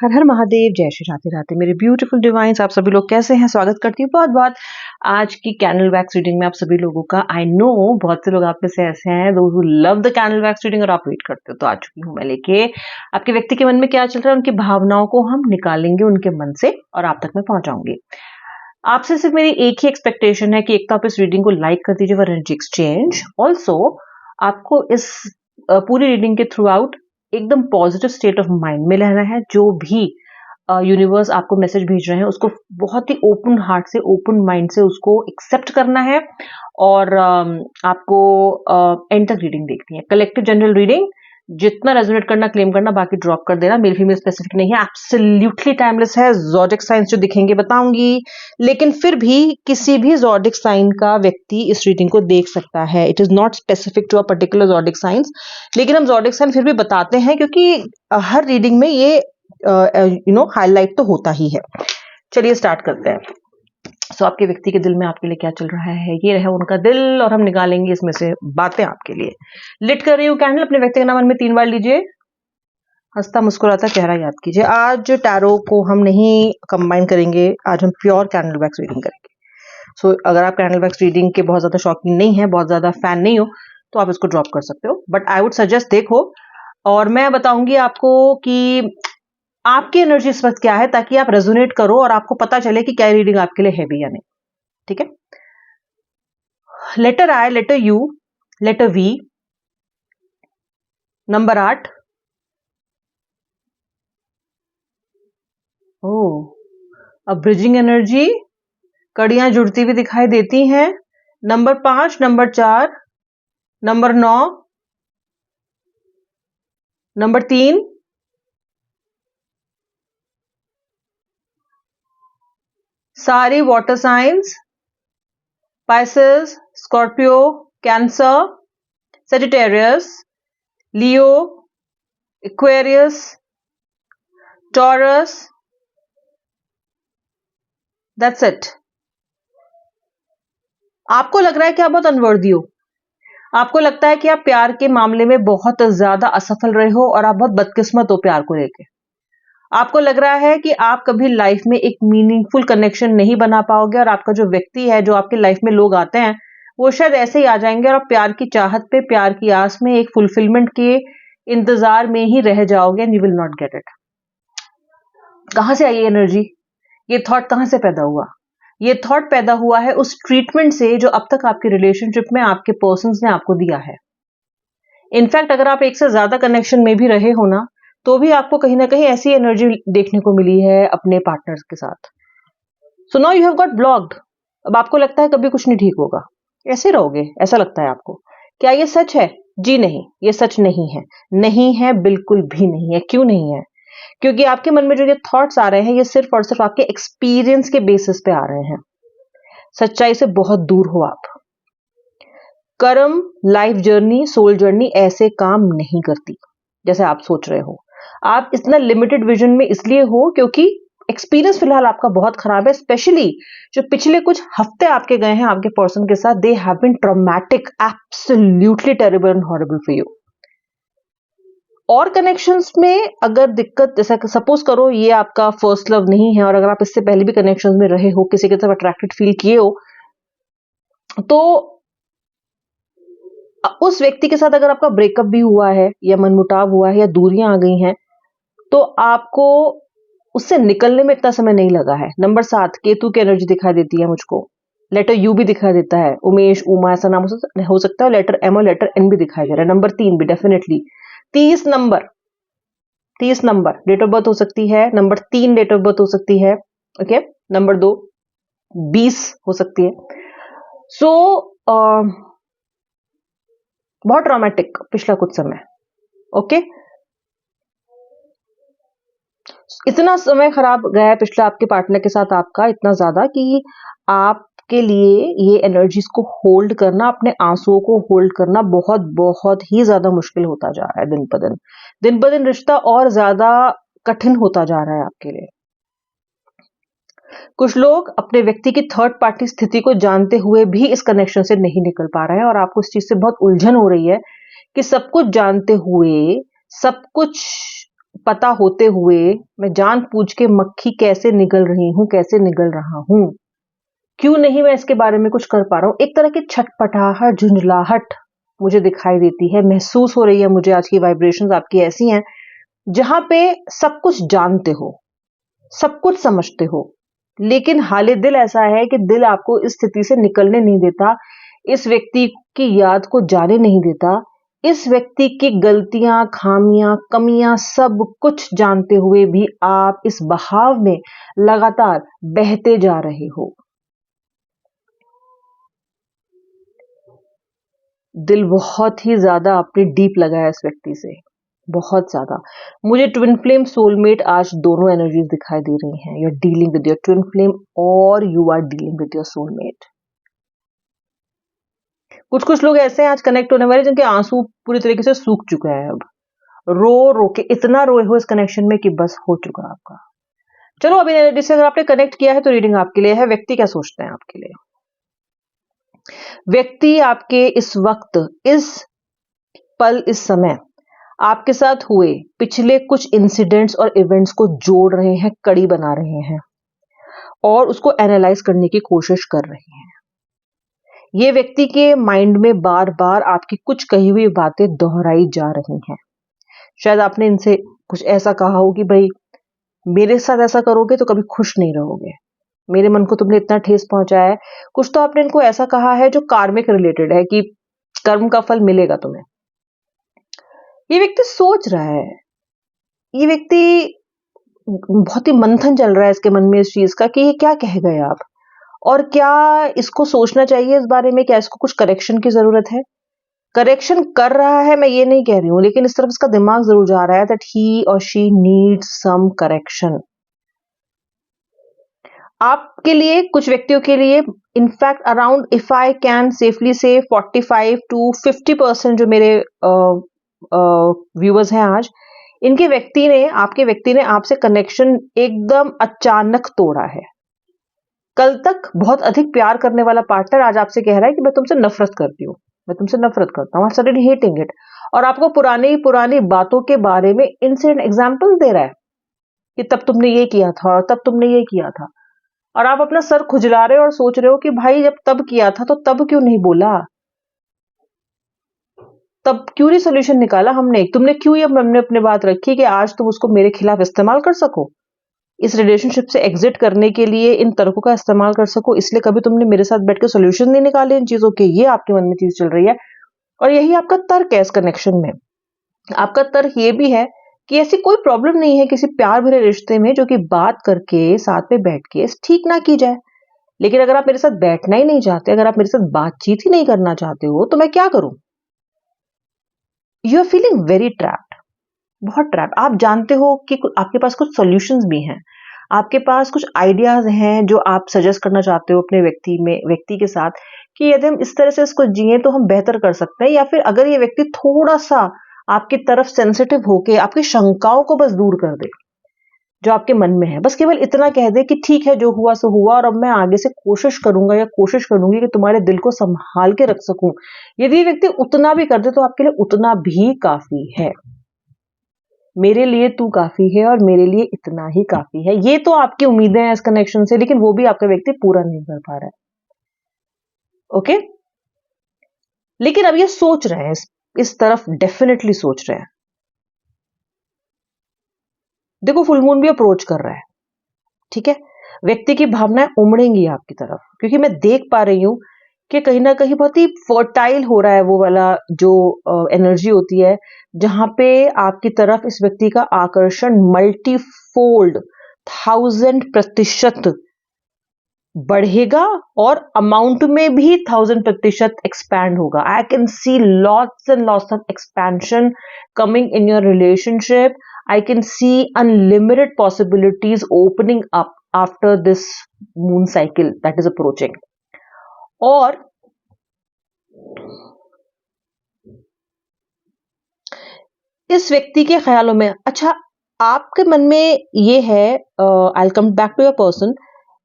हर हर महादेव, जय श्री राधे राधे मेरे beautiful divine's. आप सभी लोग कैसे हैं? स्वागत करती हूँ बहुत बहुत आज की कैंडल वैक्स रीडिंग में आप सभी लोगों का। आई नो बहुत से लोग आप में से ऐसे हैं दो who love the candle wax reading और आप वेट करते हो, तो आ चुकी हूँ मैं लेके। आपके व्यक्ति के मन में क्या चल रहा है, उनकी भावनाओं को हम निकालेंगे उनके मन से और आप तक मैं पहुंचाऊंगी। आपसे सिर्फ मेरी एक ही एक्सपेक्टेशन है कि एक तो आप इस रीडिंग को लाइक कर दीजिए फॉर एनर्जी एक्सचेंज। ऑल्सो आपको इस पूरी रीडिंग के थ्रू आउट एकदम पॉजिटिव स्टेट ऑफ माइंड में रहना है। जो भी यूनिवर्स आपको मैसेज भेज रहे हैं उसको बहुत ही ओपन हार्ट से, ओपन माइंड से उसको एक्सेप्ट करना है और आपको एंड तक रीडिंग देखनी है। कलेक्टिव जनरल रीडिंग, जितना रेजोनेट करना क्लेम करना, बाकी ड्रॉप कर देना। मेल फीमेल स्पेसिफिक नहीं है, एब्सोल्युटली टाइमलेस है। ज़ोडिएक साइंस जो दिखेंगे बताऊंगी, लेकिन फिर भी किसी भी ज़ोडिएक साइन का व्यक्ति इस रीडिंग को देख सकता है। It is not specific to a particular zodiac science, लेकिन हम ज़ोडिएक साइन फिर भी बताते हैं क्योंकि हर रीडिंग में ये हाईलाइट तो होता ही है। चलिए स्टार्ट करते हैं। सो आपके व्यक्ति के दिल में आपके लिए क्या चल रहा है, ये रहा उनका दिल और हम निकालेंगे इसमें से बातें आपके लिए। लिट कर रही हूँ कैंडल, अपने व्यक्ति के नाम मन में 3 बार लीजिए। हंसता मुस्कुराता चेहरा याद कीजिए। आज टैरो को हम नहीं कंबाइन करेंगे, आज हम प्योर कैंडल वैक्स रीडिंग करेंगे। सो अगर आप कैंडल वैक्स रीडिंग के बहुत ज्यादा शौकीन नहीं है, बहुत ज्यादा फैन नहीं हो, तो आप इसको ड्रॉप कर सकते हो, बट आई वुड सजेस्ट देखो। और मैं बताऊंगी आपको कि आपकी एनर्जी इस वक्त क्या है, ताकि आप रेजोनेट करो और आपको पता चले कि क्या रीडिंग आपके लिए है भी या नहीं। ठीक है, letter I, letter U, letter V, number 8। अब ब्रिजिंग एनर्जी, कड़ियां जुड़ती हुई दिखाई देती हैं। नंबर 5, नंबर 4, नंबर 9, नंबर 3, सारी water science, Pisces, Scorpio, cancer, Sagittarius, Leo, Aquarius, taurus. That's it. आपको लग रहा है कि आप बहुत अनवर्दी हो, आपको लगता है कि आप प्यार के मामले में बहुत ज्यादा असफल रहे हो और आप बहुत बदकिस्मत हो प्यार को लेके। आपको लग रहा है कि आप कभी लाइफ में एक मीनिंगफुल कनेक्शन नहीं बना पाओगे और आपका जो व्यक्ति है, जो आपके लाइफ में लोग आते हैं, वो शायद ऐसे ही आ जाएंगे और आप प्यार की चाहत पे, प्यार की आस में, एक फुलफिलमेंट के इंतजार में ही रह जाओगे and you will not get it. कहां से आई ये एनर्जी, ये थॉट कहां से पैदा हुआ? ये थॉट पैदा हुआ है उस ट्रीटमेंट से जो अब तक आपके रिलेशनशिप में आपके पर्सन्स ने आपको दिया है। इनफैक्ट अगर आप एक से ज्यादा कनेक्शन में भी रहे हो ना, तो भी आपको कहीं ना कहीं ऐसी एनर्जी देखने को मिली है अपने पार्टनर्स के साथ। So now you have got blocked. अब आपको लगता है कभी कुछ नहीं ठीक होगा, ऐसे रहोगे, ऐसा लगता है आपको। क्या ये सच है? जी नहीं, ये सच नहीं है। नहीं है, बिल्कुल भी नहीं है। क्यों नहीं है? क्योंकि आपके मन में जो ये थॉट्स आ रहे हैं, ये सिर्फ और सिर्फ आपके एक्सपीरियंस के बेसिस पे आ रहे हैं। सच्चाई से बहुत दूर हो आप। कर्म, लाइफ जर्नी, सोल जर्नी ऐसे काम नहीं करती जैसे आप सोच रहे हो। आप इतना लिमिटेड विजन में इसलिए हो क्योंकि एक्सपीरियंस फिलहाल आपका बहुत खराब है। स्पेशली जो पिछले कुछ हफ्ते आपके गए हैं आपके पर्सन के साथ, they have been traumatic, absolutely terrible and horrible for you. और कनेक्शंस में अगर दिक्कत, जैसा सपोज करो ये आपका फर्स्ट लव नहीं है और अगर आप इससे पहले भी कनेक्शंस में रहे हो, किसी की तरफ अट्रैक्टेड फील किए हो, तो उस व्यक्ति के साथ अगर आपका ब्रेकअप भी हुआ है या मनमुटाव हुआ है या दूरियां आ गई हैं, तो आपको उससे निकलने में इतना समय नहीं लगा है। नंबर 7, केतु की एनर्जी दिखाई देती है मुझको। लेटर यू भी दिखाई देता है, उमेश, उमा ऐसा नाम हो सकता है। लेटर एम और लेटर एन भी दिखाई दे रहा है। नंबर 3 भी definitely. 30 number, 30 number date of birth हो सकती है। नंबर 3 डेट ऑफ बर्थ हो सकती है। ओके, नंबर 2 20 हो सकती है। सो बहुत ट्रॉमेटिक पिछला कुछ समय। ओके, इतना समय खराब गया है पिछला आपके पार्टनर के साथ आपका, इतना ज्यादा कि आपके लिए ये एनर्जीज को होल्ड करना, अपने आंसुओं को होल्ड करना बहुत बहुत ही ज्यादा मुश्किल होता जा रहा है। दिन ब दिन, दिन ब दिन रिश्ता और ज्यादा कठिन होता जा रहा है आपके लिए। कुछ लोग अपने व्यक्ति की थर्ड पार्टी स्थिति को जानते हुए भी इस कनेक्शन से नहीं निकल पा रहे हैं और आपको इस चीज से बहुत उलझन हो रही है कि सब कुछ जानते हुए, सब कुछ पता होते हुए मैं जानबूझ के मक्खी कैसे निगल रही हूँ, कैसे निगल रहा हूँ, क्यों नहीं मैं इसके बारे में कुछ कर पा रहा हूँ। एक तरह की छटपटाहट, झुंझलाहट मुझे दिखाई देती है, महसूस हो रही है मुझे। आज की वाइब्रेशंस आपकी ऐसी हैं जहां पे सब कुछ जानते हो, सब कुछ समझते हो, लेकिन हाले दिल ऐसा है कि दिल आपको इस स्थिति से निकलने नहीं देता, इस व्यक्ति की याद को जाने नहीं देता, इस व्यक्ति की गलतियां, खामियां, कमियां सब कुछ जानते हुए भी आप इस बहाव में लगातार बहते जा रहे हो। दिल बहुत ही ज्यादा आपने डीप लगा है इस व्यक्ति से, बहुत ज्यादा। मुझे ट्विन फ्लेम सोलमेट आज दोनों एनर्जीज दिखाई दे रही हैं। You are dealing with your twin flame और you are dealing with your soulmate. कुछ कुछ लोग ऐसे हैं आज कनेक्ट होने वाले जिनके आंसू पूरी तरीके से सूख चुका है। अब रो रो के इतना रोए हो इस कनेक्शन में कि बस हो चुका आपका। चलो अभी एनर्जी से अगर आपने कनेक्ट किया है तो रीडिंग आपके लिए है। व्यक्ति क्या सोचते हैं आपके लिए? व्यक्ति आपके इस वक्त, इस पल, इस समय आपके साथ हुए पिछले कुछ इंसिडेंट्स और इवेंट्स को जोड़ रहे हैं, कड़ी बना रहे हैं और उसको एनालाइज करने की कोशिश कर रहे हैं। ये व्यक्ति के माइंड में बार बार आपकी कुछ कही हुई बातें दोहराई जा रही हैं। शायद आपने इनसे कुछ ऐसा कहा हो कि भाई मेरे साथ ऐसा करोगे तो कभी खुश नहीं रहोगे, मेरे मन को तुमने इतना ठेस पहुंचाया है। कुछ तो आपने इनको ऐसा कहा है जो कार्मिक रिलेटेड है कि कर्म का फल मिलेगा तुम्हें। ये व्यक्ति सोच रहा है, ये व्यक्ति बहुत ही मंथन चल रहा है इसके मन में इस चीज का कि ये क्या कह गए आप, और क्या इसको सोचना चाहिए इस बारे में, क्या इसको कुछ करेक्शन की जरूरत है। करेक्शन कर रहा है, मैं ये नहीं कह रही हूं, लेकिन इस तरफ इसका दिमाग जरूर जा रहा है दैट ही और शी नीड्स सम करेक्शन। आपके लिए, कुछ व्यक्तियों के लिए, in fact around, if I can safely से 45 to 50% जो मेरे व्यूअर्स हैं आज, इनके व्यक्ति ने, आपके व्यक्ति ने आपसे कनेक्शन एकदम अचानक तोड़ा है। कल तक बहुत अधिक प्यार करने वाला पार्टनर आज आपसे कह रहा है कि मैं तुमसे नफरत करती हूँ, मैं तुमसे नफरत करता हूँ, सडनली हेटिंग इट, और आपको पुरानी पुरानी बातों के बारे में इंसिडेंट एग्जाम्पल दे रहा है कि तब तुमने ये किया था और तब तुमने ये किया था, और आप अपना सर खुजला रहे हो और सोच रहे हो कि भाई जब तब किया था तो तब क्यों नहीं बोला, तब क्यों नहीं सोल्यूशन निकाला हमने, तुमने क्यों ये हमने अपने बात रखी कि आज तुम उसको मेरे खिलाफ इस्तेमाल कर सको, इस रिलेशनशिप से एग्जिट करने के लिए इन तर्कों का इस्तेमाल कर सको, इसलिए कभी तुमने मेरे साथ बैठ के सोल्यूशन नहीं निकाले इन चीजों के। ये आपके मन में चीज चल रही है और यही आपका तर्क है इस कनेक्शन में। आपका तर्क ये भी है कि ऐसी कोई प्रॉब्लम नहीं है किसी प्यार भरे रिश्ते में जो कि बात करके साथ में बैठ के ठीक ना की जाए, लेकिन अगर आप मेरे साथ बैठना ही नहीं चाहते, अगर आप मेरे साथ बातचीत ही नहीं करना चाहते हो तो मैं क्या करूं। You are feeling very trapped, बहुत ट्रैप्ड। आप जानते हो कि आपके पास कुछ सॉल्यूशंस भी हैं, आपके पास कुछ आइडियाज हैं जो आप सजेस्ट करना चाहते हो अपने व्यक्ति के साथ कि यदि हम इस तरह से इसको जिए तो हम बेहतर कर सकते हैं, या फिर अगर ये व्यक्ति थोड़ा सा आपकी तरफ सेंसिटिव होके आपकी शंकाओं को बस दूर कर दे जो आपके मन में है, बस केवल इतना कह दे कि ठीक है जो हुआ सो हुआ और अब मैं आगे से कोशिश करूंगा या कोशिश करूंगी कि तुम्हारे दिल को संभाल के रख सकूं। यदि ये व्यक्ति उतना भी कर दे तो आपके लिए उतना भी काफी है। मेरे लिए तू काफी है और मेरे लिए इतना ही काफी है, ये तो आपकी उम्मीदें हैं इस कनेक्शन से, लेकिन वो भी आपका व्यक्ति पूरा नहीं कर पा रहा है। ओके, लेकिन अब ये सोच रहे हैं, इस तरफ डेफिनेटली सोच रहे हैं। देखो फुल मून भी अप्रोच कर रहा है, ठीक है, व्यक्ति की भावनाएं उमड़ेंगी आपकी तरफ, क्योंकि मैं देख पा रही हूं कि कहीं ना कहीं बहुत ही फर्टाइल हो रहा है वो वाला जो एनर्जी होती है जहां पे आपकी तरफ इस व्यक्ति का आकर्षण मल्टीफोल्ड 1000% बढ़ेगा और अमाउंट में भी 1000% एक्सपैंड होगा। I can see lots and lots of expansion coming in your relationship. I can see unlimited possibilities opening up after this moon cycle that is approaching. और इस व्यक्ति के ख्यालों में, अच्छा आपके मन में ये है, I come back to your person,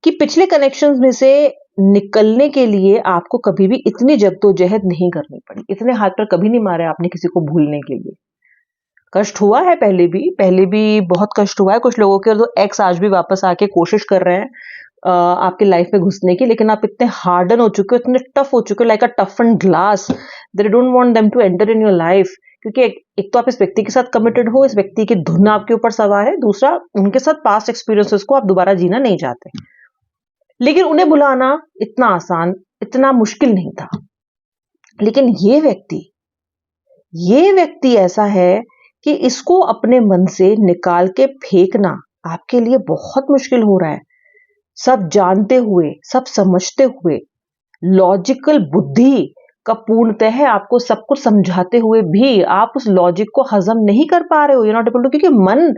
कि पिछले कनेक्शंस में से निकलने के लिए आपको कभी भी इतनी जद्दोजहद नहीं करनी पड़ी, इतने हाथ पर कभी नहीं मारे आपने किसी को भूलने के लिए। कष्ट हुआ है पहले भी बहुत कष्ट हुआ है कुछ लोगों के, और तो एक्स आज भी वापस आके कोशिश कर रहे हैं आपकी लाइफ में घुसने की, लेकिन आप इतने हार्डन हो चुके हो, इतने टफ हो चुके हो, लाइक अ टफन glass, that don't want them to enter in your life. क्योंकि एक तो आप इस व्यक्ति के साथ कमिटेड हो, इस व्यक्ति की धुन आपके ऊपर सवार है, दूसरा उनके साथ पास्ट एक्सपीरियंसेस को आप दोबारा जीना नहीं चाहते, लेकिन उन्हें बुलाना इतना आसान, इतना मुश्किल नहीं था। लेकिन ये व्यक्ति ऐसा है कि इसको अपने मन से निकाल के फेंकना आपके लिए बहुत मुश्किल हो रहा है। सब जानते हुए, सब समझते हुए, लॉजिकल बुद्धि का पूर्णतः आपको सब कुछ समझाते हुए भी आप उस लॉजिक को हजम नहीं कर पा रहे हो, यू नॉट एबल टू, क्योंकि मन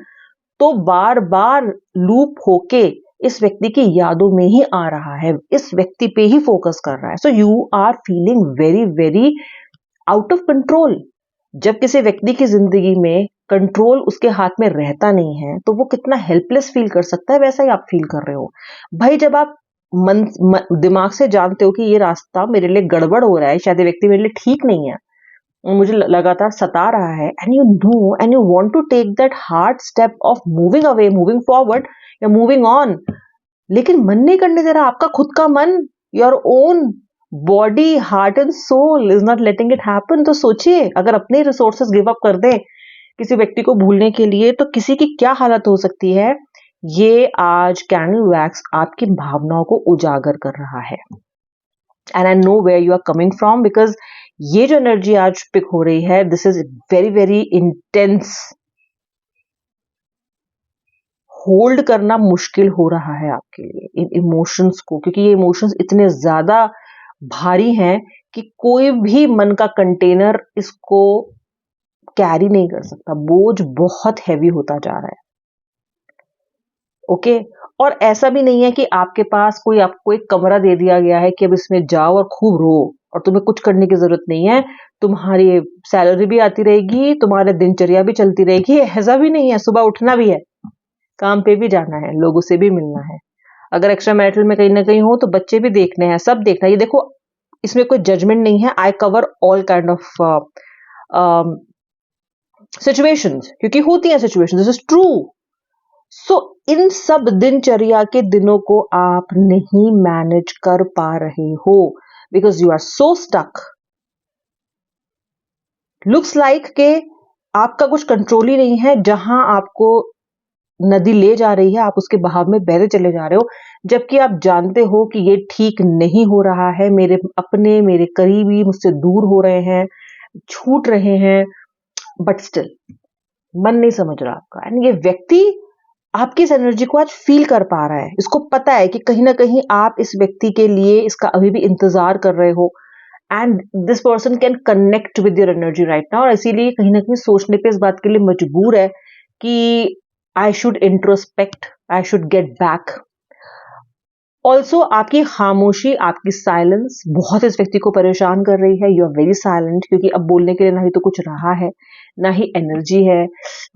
तो बार बार लूप होके इस व्यक्ति की यादों में ही आ रहा है, इस व्यक्ति पे ही फोकस कर रहा है। So you are feeling very very out of control. जब किसी व्यक्ति की जिंदगी में कंट्रोल उसके हाथ में रहता नहीं है तो वो कितना हेल्पलेस फील कर सकता है, वैसा ही आप फील कर रहे हो। भाई जब आप दिमाग से जानते हो कि ये रास्ता मेरे लिए गड़बड़ हो रहा है, शायद ये व्यक्ति मेरे लिए ठीक नहीं है, मुझे लगातार सता रहा है, and you know and you want to take that hard step of moving away, moving forward या मूविंग ऑन, लेकिन मन नहीं करने दे रहा। आपका खुद का मन, your own body, heart and soul is not letting it happen. तो सोचिए, अगर अपने रिसोर्सेज गिव अप कर दें किसी व्यक्ति को भूलने के लिए, तो किसी की क्या हालत हो सकती है। ये आज कैंडल वैक्स आपकी भावनाओं को उजागर कर रहा है, and I know where you are coming from, because ये जो एनर्जी आज पिक हो रही है, this is very very intense. Hold करना मुश्किल हो रहा है आपके लिए इन इमोशंस को, क्योंकि ये इमोशंस इतने ज्यादा भारी हैं कि कोई भी मन का कंटेनर इसको कैरी नहीं कर सकता। बोझ बहुत हैवी होता जा रहा है। ओके, और ऐसा भी नहीं है कि आपके पास कोई आपको एक कमरा दे दिया गया है कि अब इसमें जाओ और खूब रो और तुम्हें कुछ करने की जरूरत नहीं है, तुम्हारी सैलरी भी आती रहेगी, तुम्हारे दिनचर्या भी चलती रहेगी। ऐसा भी नहीं है, सुबह उठना भी है, काम पे भी जाना है, लोगों से भी मिलना है, अगर एक्स्ट्रा मैरिटल में कहीं ना कहीं हो तो बच्चे भी देखने हैं, सब देखना है। ये देखो, इसमें कोई जजमेंट नहीं है। I cover all kind of situations, क्योंकि होती हैं सिचुएशंस, दिस इज ट्रू। सो इन सब दिनचर्या के दिनों को आप नहीं मैनेज कर पा रहे हो because you are so stuck. Looks like के आपका कुछ कंट्रोल ही नहीं है। जहां आपको नदी ले जा रही है, आप उसके बहाव में बहते चले जा रहे हो, जबकि आप जानते हो कि ये ठीक नहीं हो रहा है। मेरे अपने, मेरे करीबी मुझसे दूर हो रहे हैं, छूट रहे हैं, बट स्टिल मन नहीं समझ रहा आपका। एंड ये व्यक्ति आपकी इस एनर्जी को आज फील कर पा रहा है। इसको पता है कि कहीं ना कहीं आप इस व्यक्ति के लिए इसका अभी भी इंतजार कर रहे हो, and this person can connect with your energy right now, और इसीलिए कहीं ना कहीं सोचने पे इस बात के लिए मजबूर है कि I should introspect, I should get back. Also आपकी खामोशी, आपकी साइलेंस बहुत इस व्यक्ति को परेशान कर रही है। यू आर वेरी साइलेंट, क्योंकि अब बोलने के लिए ना ही तो कुछ रहा है, ना ही एनर्जी है,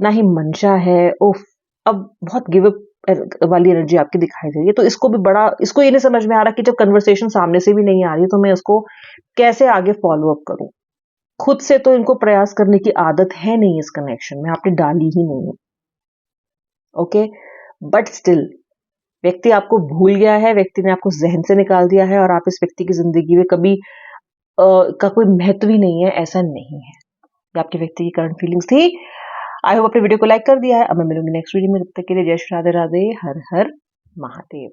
ना ही मंशा है। ओफ, अब बहुत गिव अप वाली एनर्जी आपकी दिखाई दे रही है। तो इसको ये नहीं समझ में आ रहा कि जब कन्वर्सेशन सामने से भी नहीं आ रही तो मैं उसको कैसे आगे फॉलो अप करूं। खुद से तो इनको प्रयास करने की आदत है नहीं, इस कनेक्शन में आपने डाली ही नहीं है। ओके, बट स्टिल व्यक्ति आपको भूल गया है, व्यक्ति ने आपको जहन से निकाल दिया है, और आप इस व्यक्ति की जिंदगी में कभी का कोई महत्व ही नहीं है, ऐसा नहीं है। ये आपके व्यक्ति की करंट फीलिंग्स थी। आई होप अपने वीडियो को लाइक कर दिया है। अब मैं मिलूंगी नेक्स्ट वीडियो में, तब तक के लिए जय श्री राधे राधे, हर हर महादेव।